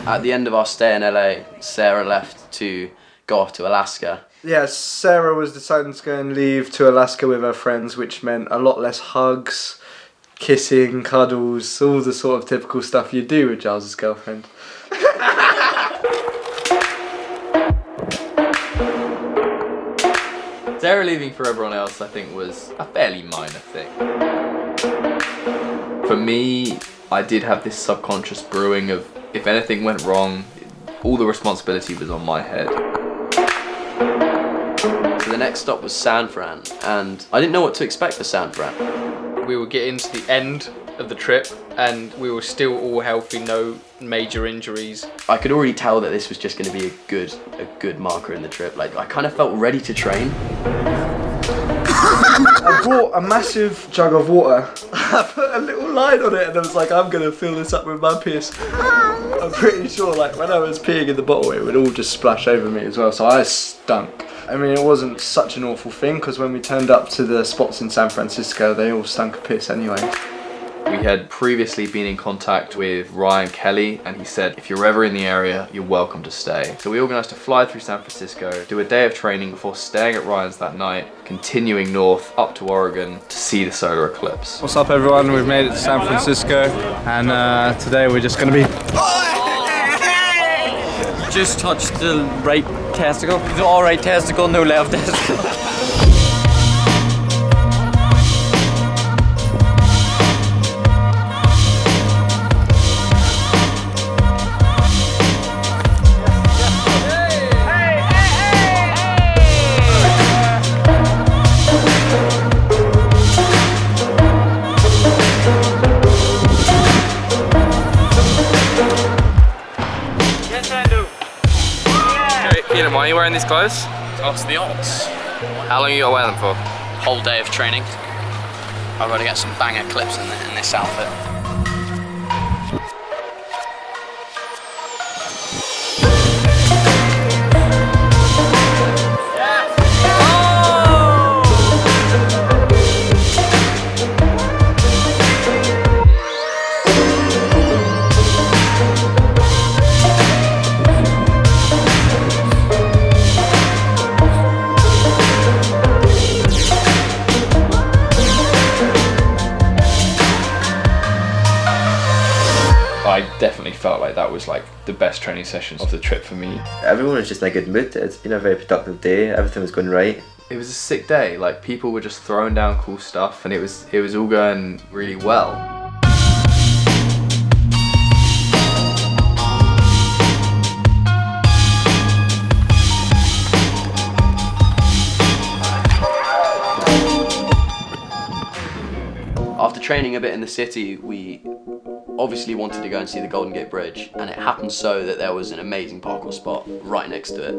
At the end of our stay in LA, Sarah left to go off to Alaska. Yeah, Sarah was deciding to go and leave to Alaska with her friends, which meant a lot less hugs, kissing, cuddles, all the sort of typical stuff you do with Giles' girlfriend. Sarah leaving for everyone else, I think, was a fairly minor thing. For me, I did have this subconscious brewing of, if anything went wrong, all the responsibility was on my head. So the next stop was San Fran, and I didn't know what to expect for San Fran. We were getting to the end of the trip and we were still all healthy, no major injuries. I could already tell that this was just going to be a good marker in the trip. Like, I kind of felt ready to train. I brought a massive jug of water. I put a little line on it and I was like, I'm gonna fill this up with my piss. I'm pretty sure like when I was peeing in the bottle it would all just splash over me as well, so I stunk. I mean, it wasn't such an awful thing because when we turned up to the spots in San Francisco, they all stunk of piss anyway. We had previously been in contact with Ryan Kelly, and he said, if you're ever in the area, you're welcome to stay. So we organised to fly through San Francisco, do a day of training before staying at Ryan's that night, continuing north up to Oregon to see the solar eclipse. What's up everyone, we've made it to San Francisco, and today we're just going to be... Just touched the right testicle. The all right testicle, no left testicle. Kelan, why are you wearing these clothes? Oh, it's the odds. How long are you gonna wear them for? Whole day of training. I've got to get some banger clips in this outfit. I definitely felt like that was like the best training sessions of the trip for me. Everyone was just in a good mood. It's been a very productive day. Everything was going right. It was a sick day. Like, people were just throwing down cool stuff, and it was all going really well. After training a bit in the city, we obviously wanted to go and see the Golden Gate Bridge, and it happened so that there was an amazing parkour spot right next to it.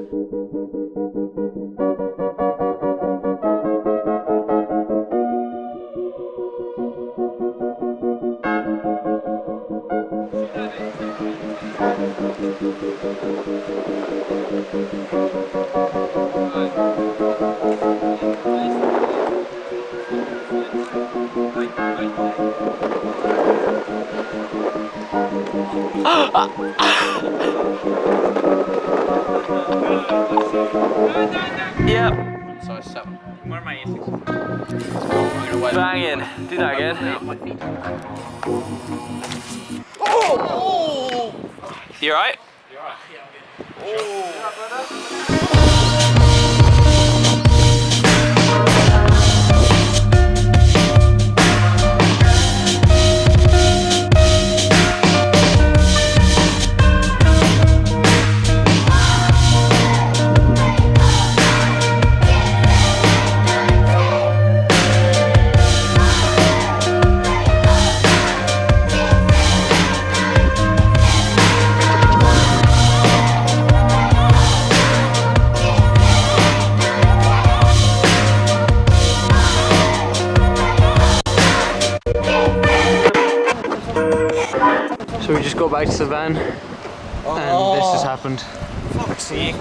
Yep. Size 7. Where am I eating? Bang in. Do that again. Oh! You alright? You're alright. So we just got back to the van and this has happened. Fuck's sake.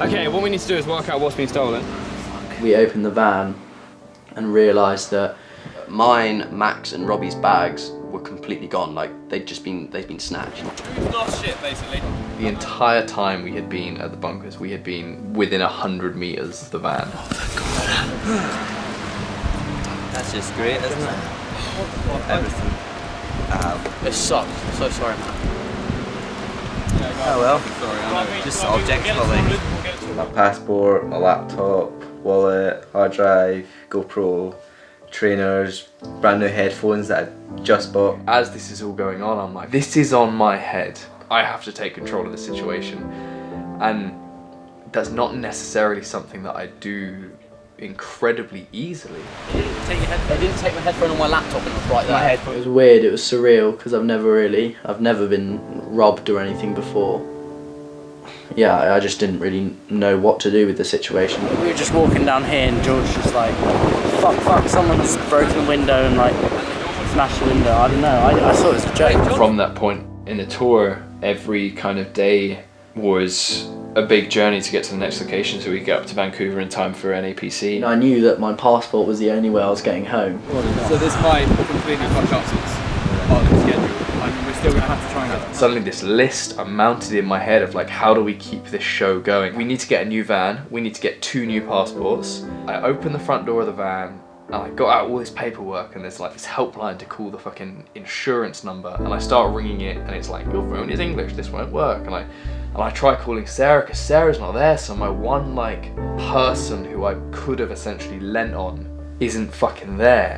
Okay, what we need to do is work out what's been stolen. We opened the van and realised that Mine, Max, and Robbie's bags were completely gone. Like they'd been snatched. We've lost shit basically. The entire time we had been at the bunkers, we had been within 100 meters of the van. That's just great, isn't it? Everything. It sucks. I'm so sorry, man. Oh well. Just objects, probably. My passport, my laptop, wallet, hard drive, GoPro, trainers, brand new headphones that I just bought. As this is all going on, I'm like, this is on my head. I have to take control of the situation. And that's not necessarily something that I do incredibly easily. I didn't take my headphone on my laptop and it was right there. It was weird. It was surreal because I've never been robbed or anything before. Yeah, I just didn't really know what to do with the situation. We were just walking down here and George was like, fuck, someone's broken the window and like smashed the window. I don't know, I thought it was a joke. From that point in the tour, every kind of day was a big journey to get to the next location so we could get up to Vancouver in time for NAPC. I knew that my passport was the only way I was getting home. So this might completely fuck up since part of the schedule. I mean, we're still gonna have to try and get. Suddenly this list mounted in my head of like, how do we keep this show going? We need to get a new van, we need to get 2 new passports. I opened the front door of the van and I got out all this paperwork and there's like this helpline to call the fucking insurance number and I start ringing it and it's like, your phone is English, this won't work. And I try calling Sarah because Sarah's not there, so my one like person who I could have essentially lent on isn't fucking there.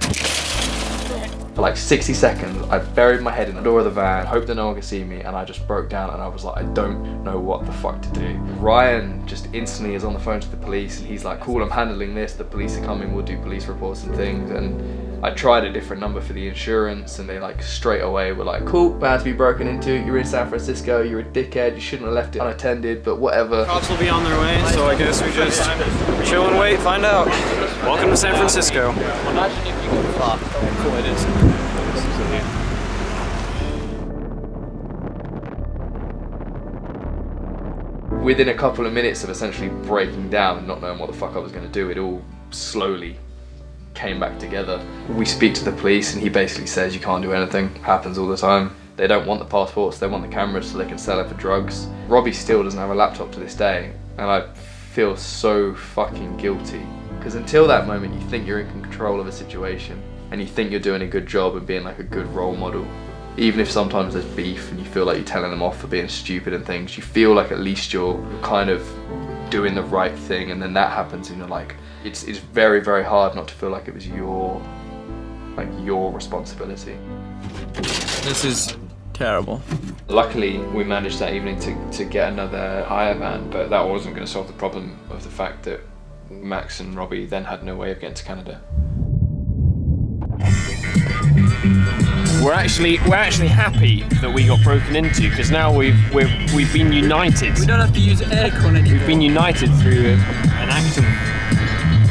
For like 60 seconds, I buried my head in the door of the van, hoped that no one could see me, and I just broke down and I was like, I don't know what the fuck to do. Ryan just instantly is on the phone to the police and he's like, cool, I'm handling this, the police are coming, we'll do police reports and things. And I tried a different number for the insurance and they like straight away were like, cool, van to be broken into, you're in San Francisco, you're a dickhead, you shouldn't have left it unattended, but whatever. Cops will be on their way, so I guess we just chill and wait, find out. Welcome to San Francisco. Imagine if you got fucked. Cool, it is. Within a couple of minutes of essentially breaking down and not knowing what the fuck I was going to do, it all slowly came back together. We speak to the police and he basically says you can't do anything, happens all the time. They don't want the passports, they want the cameras so they can sell it for drugs. Robbie still doesn't have a laptop to this day and I feel so fucking guilty because until that moment you think you're in control of a situation and you think you're doing a good job and being like a good role model. Even if sometimes there's beef and you feel like you're telling them off for being stupid and things, you feel like at least you're kind of doing the right thing and then that happens and you're like, it's very, very hard not to feel like it was your responsibility. This is terrible. Luckily, we managed that evening to get another hire van, but that wasn't going to solve the problem of the fact that Max and Robbie then had no way of getting to Canada. We're actually happy that we got broken into because now we've been united. We don't have to use aircon anymore. We've been united through an act of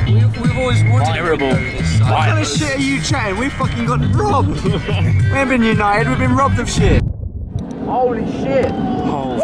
We've always wanted terrible. to go this What side. kind of shit are you chatting? We fucking got robbed. We haven't been united, we've been robbed of shit. Holy shit! Oh